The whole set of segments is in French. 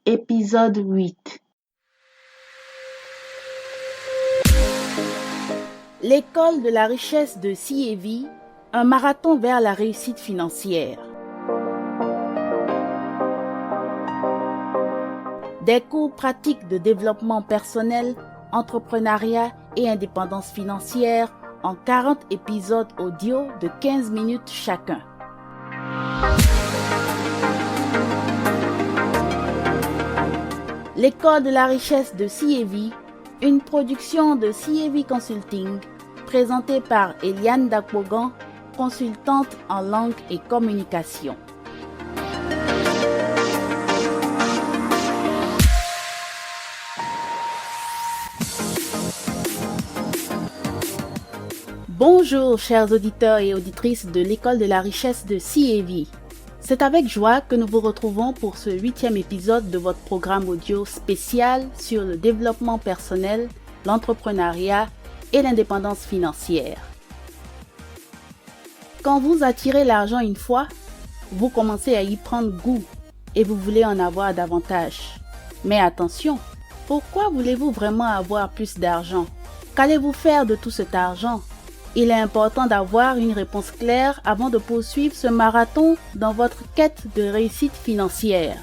Épisode 8. L'école de la richesse de CAV, un marathon vers la réussite financière. Des cours pratiques de développement personnel, entrepreneuriat et indépendance financière en 40 épisodes audio de 15 minutes chacun. L'école de la richesse de CAV, une production de CAV Consulting, présentée par Eliane Dakpogan, consultante en langue et communication. Bonjour chers auditeurs et auditrices de l'école de la richesse de CAV. C'est avec joie que nous vous retrouvons pour ce 8e épisode de votre programme audio spécial sur le développement personnel, l'entrepreneuriat et l'indépendance financière. Quand vous attirez l'argent une fois, vous commencez à y prendre goût et vous voulez en avoir davantage. Mais attention, pourquoi voulez-vous vraiment avoir plus d'argent? Qu'allez-vous faire de tout cet argent? Il est important d'avoir une réponse claire avant de poursuivre ce marathon dans votre quête de réussite financière.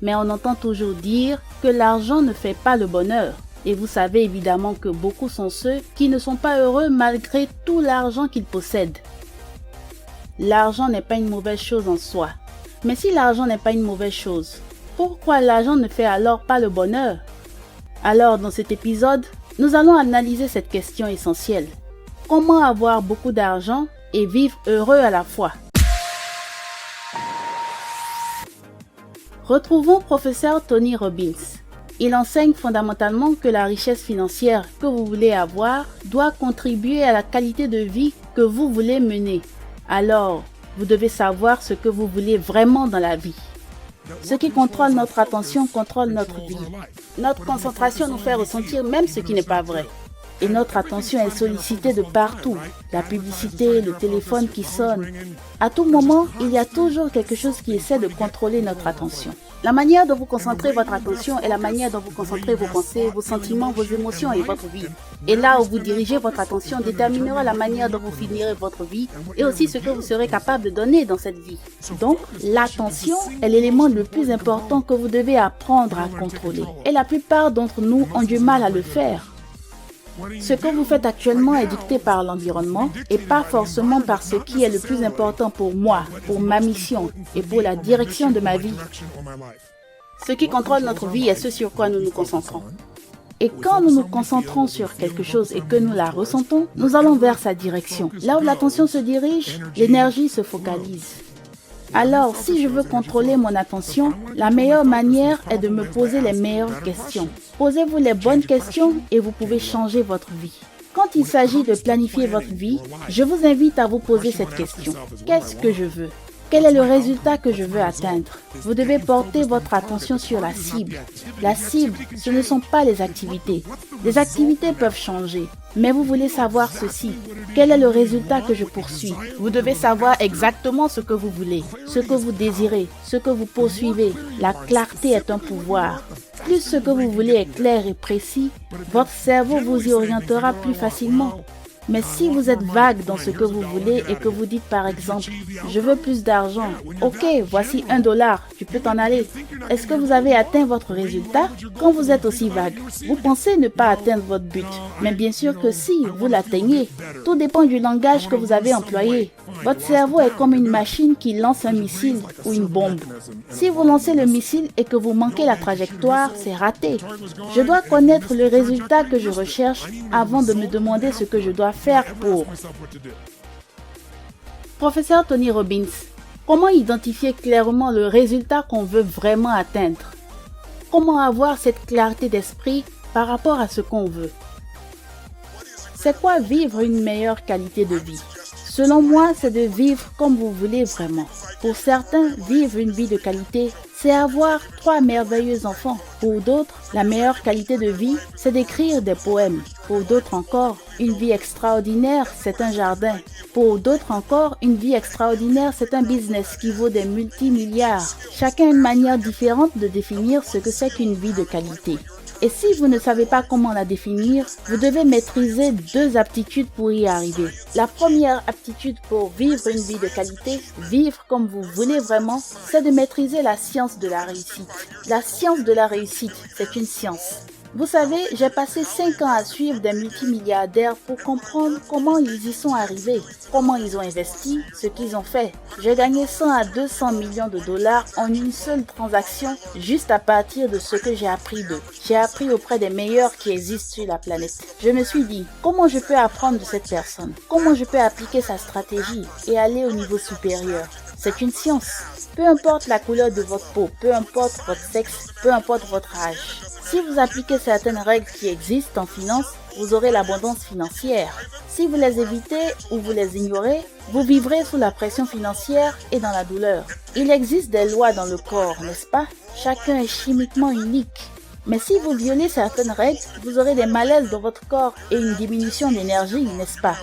Mais on entend toujours dire que l'argent ne fait pas le bonheur. Et vous savez évidemment que beaucoup sont ceux qui ne sont pas heureux malgré tout l'argent qu'ils possèdent. L'argent n'est pas une mauvaise chose en soi. Mais si l'argent n'est pas une mauvaise chose, pourquoi l'argent ne fait alors pas le bonheur? Alors dans cet épisode, nous allons analyser cette question essentielle. Comment avoir beaucoup d'argent et vivre heureux à la fois? Retrouvons professeur Tony Robbins. Il enseigne fondamentalement que la richesse financière que vous voulez avoir doit contribuer à la qualité de vie que vous voulez mener. Alors, vous devez savoir ce que vous voulez vraiment dans la vie. Ce qui contrôle notre attention contrôle notre vie. Notre concentration nous fait ressentir même ce qui n'est pas vrai. Et notre attention est sollicitée de partout. La publicité, le téléphone qui sonne. À tout moment, il y a toujours quelque chose qui essaie de contrôler notre attention. La manière dont vous concentrez votre attention est la manière dont vous concentrez vos pensées, vos sentiments, vos émotions et votre vie. Et là où vous dirigez votre attention déterminera la manière dont vous finirez votre vie et aussi ce que vous serez capable de donner dans cette vie. Donc, l'attention est l'élément le plus important que vous devez apprendre à contrôler. Et la plupart d'entre nous ont du mal à le faire. Ce que vous faites actuellement est dicté par l'environnement et pas forcément par ce qui est le plus important pour moi, pour ma mission et pour la direction de ma vie. Ce qui contrôle notre vie est ce sur quoi nous nous concentrons. Et quand nous nous concentrons sur quelque chose et que nous la ressentons, nous allons vers sa direction. Là où l'attention se dirige, l'énergie se focalise. Alors, si je veux contrôler mon attention, la meilleure manière est de me poser les meilleures questions. Posez-vous les bonnes questions et vous pouvez changer votre vie. Quand il s'agit de planifier votre vie, je vous invite à vous poser cette question. Qu'est-ce que je veux? Quel est le résultat que je veux atteindre? Vous devez porter votre attention sur la cible. La cible, ce ne sont pas les activités. Les activités peuvent changer. Mais vous voulez savoir ceci. Quel est le résultat que je poursuis? Vous devez savoir exactement ce que vous voulez, ce que vous désirez, ce que vous poursuivez. La clarté est un pouvoir. Plus ce que vous voulez est clair et précis, votre cerveau vous y orientera plus facilement. Mais si vous êtes vague dans ce que vous voulez et que vous dites par exemple « Je veux plus d'argent. Ok, voici $1, tu peux t'en aller. » Est-ce que vous avez atteint votre résultat? Quand vous êtes aussi vague, vous pensez ne pas atteindre votre but. Mais bien sûr que si, vous l'atteignez. Tout dépend du langage que vous avez employé. Votre cerveau est comme une machine qui lance un missile ou une bombe. Si vous lancez le missile et que vous manquez la trajectoire, c'est raté. Je dois connaître le résultat que je recherche avant de me demander ce que je dois faire pour. Professeur Tony Robbins, comment identifier clairement le résultat qu'on veut vraiment atteindre? Comment avoir cette clarté d'esprit par rapport à ce qu'on veut? C'est quoi vivre une meilleure qualité de vie? Selon moi, c'est de vivre comme vous voulez vraiment. Pour certains, vivre une vie de qualité, c'est avoir 3 merveilleux enfants. Pour d'autres, la meilleure qualité de vie, c'est d'écrire des poèmes. Pour d'autres encore, une vie extraordinaire, c'est un jardin. Pour d'autres encore, une vie extraordinaire, c'est un business qui vaut des multimilliards. Chacun a une manière différente de définir ce que c'est qu'une vie de qualité. Et si vous ne savez pas comment la définir, vous devez maîtriser 2 aptitudes pour y arriver. La première aptitude pour vivre une vie de qualité, vivre comme vous voulez vraiment, c'est de maîtriser la science de la réussite. La science de la réussite, c'est une science. Vous savez, j'ai passé 5 ans à suivre des multimilliardaires pour comprendre comment ils y sont arrivés, comment ils ont investi, ce qu'ils ont fait. J'ai gagné 100 à 200 millions de dollars en une seule transaction, juste à partir de ce que j'ai appris d'eux. J'ai appris auprès des meilleurs qui existent sur la planète. Je me suis dit, comment je peux apprendre de cette personne? Comment je peux appliquer sa stratégie et aller au niveau supérieur? C'est une science. Peu importe la couleur de votre peau, peu importe votre sexe, peu importe votre âge. Si vous appliquez certaines règles qui existent en finance, vous aurez l'abondance financière. Si vous les évitez ou vous les ignorez, vous vivrez sous la pression financière et dans la douleur. Il existe des lois dans le corps, n'est-ce pas? Chacun est chimiquement unique. Mais si vous violez certaines règles, vous aurez des malaises dans votre corps et une diminution d'énergie, n'est-ce pas?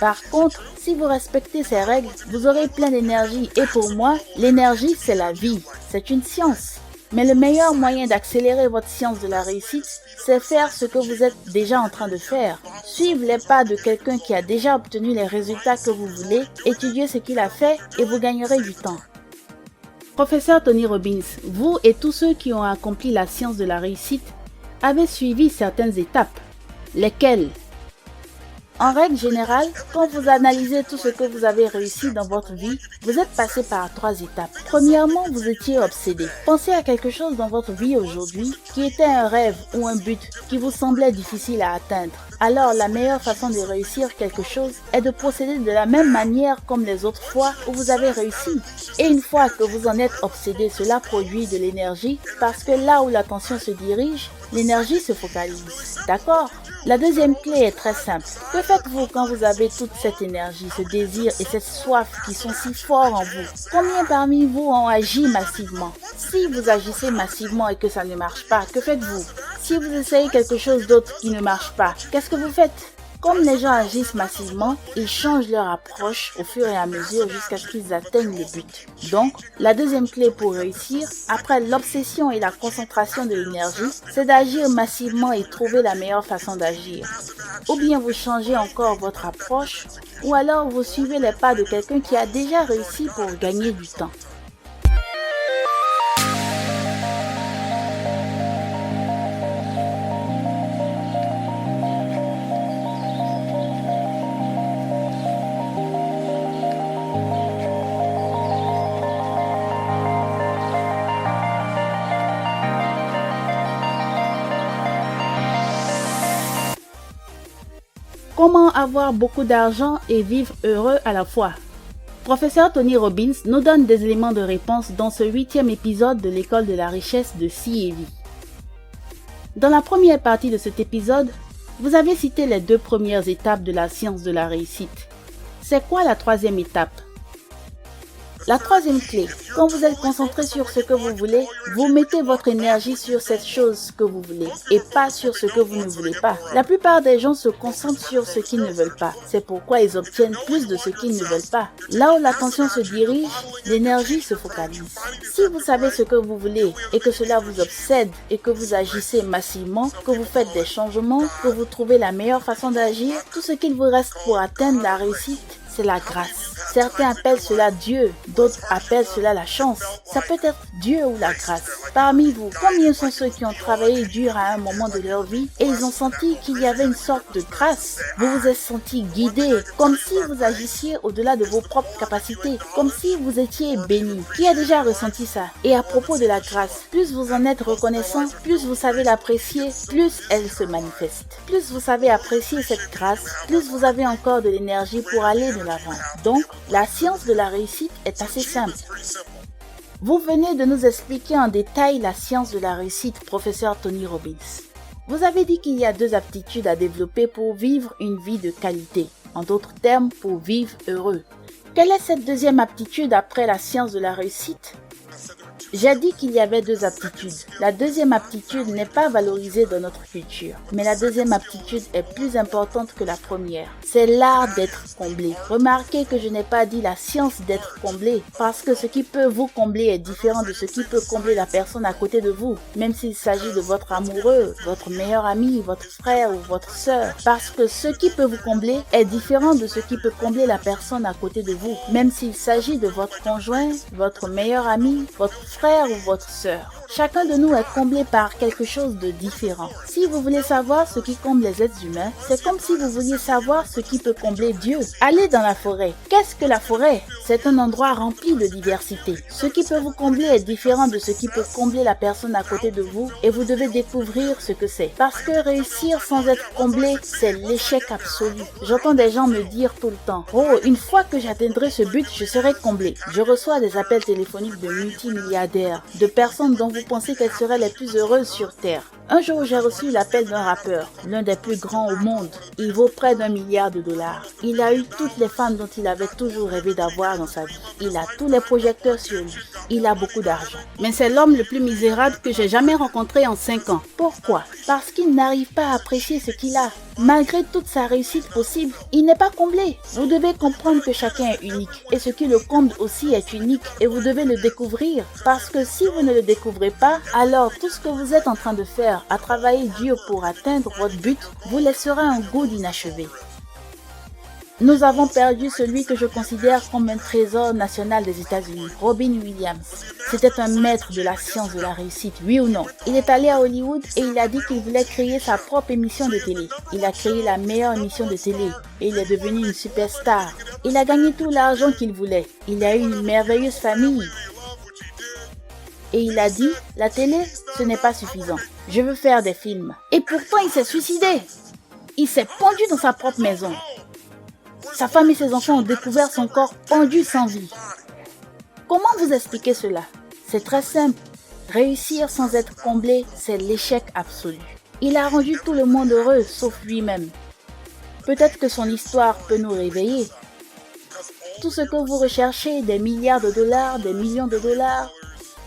Par contre, si vous respectez ces règles, vous aurez plein d'énergie. Et pour moi, l'énergie, c'est la vie. C'est une science. Mais le meilleur moyen d'accélérer votre science de la réussite, c'est faire ce que vous êtes déjà en train de faire. Suivre les pas de quelqu'un qui a déjà obtenu les résultats que vous voulez, étudier ce qu'il a fait et vous gagnerez du temps. Professeur Tony Robbins, vous et tous ceux qui ont accompli la science de la réussite avez suivi certaines étapes. Lesquelles? En règle générale, quand vous analysez tout ce que vous avez réussi dans votre vie, vous êtes passé par 3 étapes. Premièrement, vous étiez obsédé. Pensez à quelque chose dans votre vie aujourd'hui qui était un rêve ou un but qui vous semblait difficile à atteindre. Alors, la meilleure façon de réussir quelque chose est de procéder de la même manière comme les autres fois où vous avez réussi. Et une fois que vous en êtes obsédé, cela produit de l'énergie parce que là où l'attention se dirige, l'énergie se focalise. D'accord? La deuxième clé est très simple. Que faites-vous quand vous avez toute cette énergie, ce désir et cette soif qui sont si forts en vous? Combien parmi vous ont agi massivement? Si vous agissez massivement et que ça ne marche pas, que faites-vous? Si vous essayez quelque chose d'autre qui ne marche pas, qu'est-ce que vous faites? Comme les gens agissent massivement, ils changent leur approche au fur et à mesure jusqu'à ce qu'ils atteignent le but. Donc, la deuxième clé pour réussir, après l'obsession et la concentration de l'énergie, c'est d'agir massivement et trouver la meilleure façon d'agir. Ou bien vous changez encore votre approche, ou alors vous suivez les pas de quelqu'un qui a déjà réussi pour gagner du temps. Comment avoir beaucoup d'argent et vivre heureux à la fois? Professeur Tony Robbins nous donne des éléments de réponse dans ce 8e épisode de l'école de la richesse de CEV. Dans la première partie de cet épisode, vous avez cité les 2 premières étapes de la science de la réussite. C'est quoi la 3e étape? La 3e clé, quand vous êtes concentré sur ce que vous voulez, vous mettez votre énergie sur cette chose que vous voulez et pas sur ce que vous ne voulez pas. La plupart des gens se concentrent sur ce qu'ils ne veulent pas. C'est pourquoi ils obtiennent plus de ce qu'ils ne veulent pas. Là où l'attention se dirige, l'énergie se focalise. Si vous savez ce que vous voulez et que cela vous obsède et que vous agissez massivement, que vous faites des changements, que vous trouvez la meilleure façon d'agir, tout ce qu'il vous reste pour atteindre la réussite, c'est la grâce. Certains appellent cela Dieu, d'autres appellent cela la chance. Ça peut être Dieu ou la grâce. Parmi vous, combien sont ceux qui ont travaillé dur à un moment de leur vie et ils ont senti qu'il y avait une sorte de grâce? Vous vous êtes senti guidé, comme si vous agissiez au-delà de vos propres capacités, comme si vous étiez béni. Qui a déjà ressenti ça? Et à propos de la grâce, plus vous en êtes reconnaissant, plus vous savez l'apprécier, plus elle se manifeste. Plus vous savez apprécier cette grâce, plus vous avez encore de l'énergie pour aller de l'avant. Donc, la science de la réussite est assez simple. Vous venez de nous expliquer en détail la science de la réussite, professeur Tony Robbins. Vous avez dit qu'il y a 2 aptitudes à développer pour vivre une vie de qualité. En d'autres termes, pour vivre heureux. Quelle est cette 2e aptitude après la science de la réussite? J'ai dit qu'il y avait deux aptitudes. La deuxième aptitude n'est pas valorisée dans notre culture, mais la deuxième aptitude est plus importante que la première. C'est l'art d'être comblé. Remarquez que je n'ai pas dit la science d'être comblé, parce que ce qui peut vous combler est différent de ce qui peut combler la personne à côté de vous, même s'il s'agit de votre amoureux, votre meilleur ami, votre frère ou votre sœur. Parce que ce qui peut vous combler est différent de ce qui peut combler la personne à côté de vous, même s'il s'agit de votre conjoint, votre meilleur ami, votre frère ou votre sœur. Chacun de nous est comblé par quelque chose de différent. Si vous voulez savoir ce qui comble les êtres humains, c'est comme si vous vouliez savoir ce qui peut combler Dieu. Allez dans la forêt. Qu'est-ce que la forêt? C'est un endroit rempli de diversité. Ce qui peut vous combler est différent de ce qui peut combler la personne à côté de vous et vous devez découvrir ce que c'est. Parce que réussir sans être comblé, c'est l'échec absolu. J'entends des gens me dire tout le temps, « Oh, une fois que j'atteindrai ce but, je serai comblé. » Je reçois des appels téléphoniques de multimilliardaires, de personnes dont vous pensez qu'elles seraient les plus heureuses sur Terre. Un jour, j'ai reçu l'appel d'un rappeur, l'un des plus grands au monde. Il vaut près d'1 milliard de dollars. Il a eu toutes les femmes dont il avait toujours rêvé d'avoir dans sa vie. Il a tous les projecteurs sur lui. Il a beaucoup d'argent. Mais c'est l'homme le plus misérable que j'ai jamais rencontré en 5 ans. Pourquoi? Parce qu'il n'arrive pas à apprécier ce qu'il a. Malgré toute sa réussite possible, il n'est pas comblé. Vous devez comprendre que chacun est unique. Et ce qui le comble aussi est unique. Et vous devez le découvrir. Parce que si vous ne le découvrez pas, alors tout ce que vous êtes en train de faire, à travailler dur pour atteindre votre but, vous laissera un goût d'inachevé. Nous avons perdu celui que je considère comme un trésor national des États-Unis, Robin Williams. C'était un maître de la science de la réussite, oui ou non? Il est allé à Hollywood et il a dit qu'il voulait créer sa propre émission de télé. Il a créé la meilleure émission de télé et il est devenu une superstar. Il a gagné tout l'argent qu'il voulait. Il a eu une merveilleuse famille. Et il a dit, la télé, ce n'est pas suffisant. Je veux faire des films. Et pourtant, il s'est suicidé. Il s'est pendu dans sa propre maison. Sa femme et ses enfants ont découvert son corps pendu sans vie. Comment vous expliquer cela? C'est très simple. Réussir sans être comblé, c'est l'échec absolu. Il a rendu tout le monde heureux, sauf lui-même. Peut-être que son histoire peut nous réveiller. Tout ce que vous recherchez, des milliards de dollars, des millions de dollars,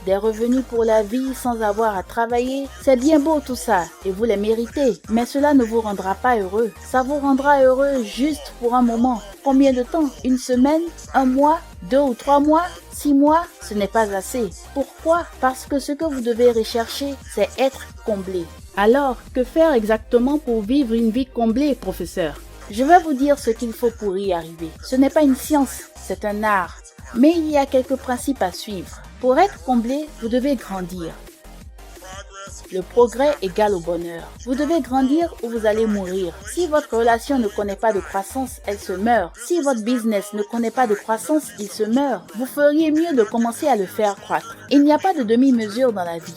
des revenus pour la vie sans avoir à travailler, c'est bien beau tout ça et vous les méritez, mais cela ne vous rendra pas heureux. Ça vous rendra heureux juste pour un moment. Combien de temps? Une semaine? Un mois? 2 ou 3 mois? 6 mois? Ce n'est pas assez. Pourquoi? Parce que ce que vous devez rechercher, c'est être comblé. Alors, que faire exactement pour vivre une vie comblée, professeur? Je vais vous dire ce qu'il faut pour y arriver. Ce n'est pas une science, c'est un art. Mais il y a quelques principes à suivre. Pour être comblé, vous devez grandir. Le progrès égale au bonheur. Vous devez grandir ou vous allez mourir. Si votre relation ne connaît pas de croissance, elle se meurt. Si votre business ne connaît pas de croissance, il se meurt. Vous feriez mieux de commencer à le faire croître. Il n'y a pas de demi-mesure dans la vie.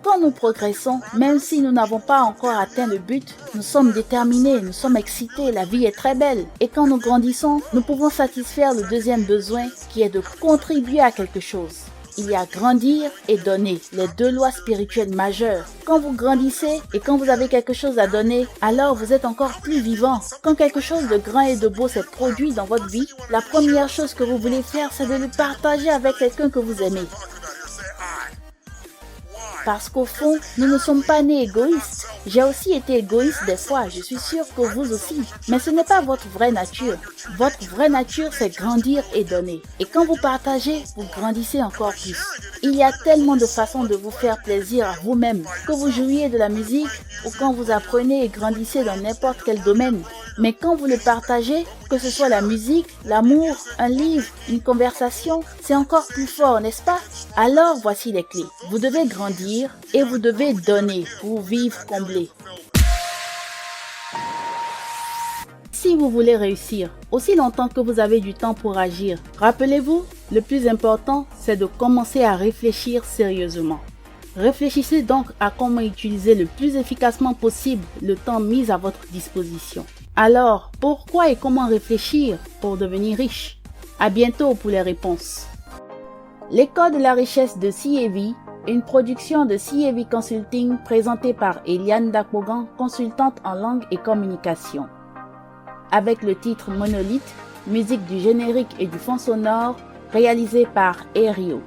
Quand nous progressons, même si nous n'avons pas encore atteint le but, nous sommes déterminés, nous sommes excités, la vie est très belle. Et quand nous grandissons, nous pouvons satisfaire le deuxième besoin qui est de contribuer à quelque chose. Il y a grandir et donner, les deux lois spirituelles majeures. Quand vous grandissez et quand vous avez quelque chose à donner, alors vous êtes encore plus vivant. Quand quelque chose de grand et de beau s'est produit dans votre vie, la première chose que vous voulez faire, c'est de le partager avec quelqu'un que vous aimez. Parce qu'au fond, nous ne sommes pas nés égoïstes. J'ai aussi été égoïste des fois, je suis sûre que vous aussi. Mais ce n'est pas votre vraie nature. Votre vraie nature, c'est grandir et donner. Et quand vous partagez, vous grandissez encore plus. Il y a tellement de façons de vous faire plaisir à vous-même. Que vous jouiez de la musique ou quand vous apprenez et grandissez dans n'importe quel domaine. Mais quand vous le partagez, que ce soit la musique, l'amour, un livre, une conversation, c'est encore plus fort, n'est-ce pas? Alors voici les clés. Vous devez grandir et vous devez donner pour vivre comblé. Si vous voulez réussir, aussi longtemps que vous avez du temps pour agir, rappelez-vous, le plus important, c'est de commencer à réfléchir sérieusement. Réfléchissez donc à comment utiliser le plus efficacement possible le temps mis à votre disposition. Alors, pourquoi et comment réfléchir pour devenir riche? À bientôt pour les réponses. L'école de la richesse de CAV, une production de CAV Consulting présentée par Eliane Dakbogan, consultante en langue et communication. Avec le titre Monolithe, musique du générique et du fond sonore, réalisé par Aerio.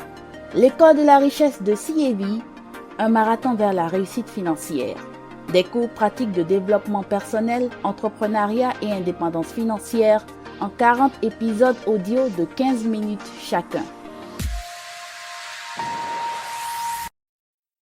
L'école de la richesse de CIEVI, un marathon vers la réussite financière. Des cours pratiques de développement personnel, entrepreneuriat et indépendance financière en 40 épisodes audio de 15 minutes chacun.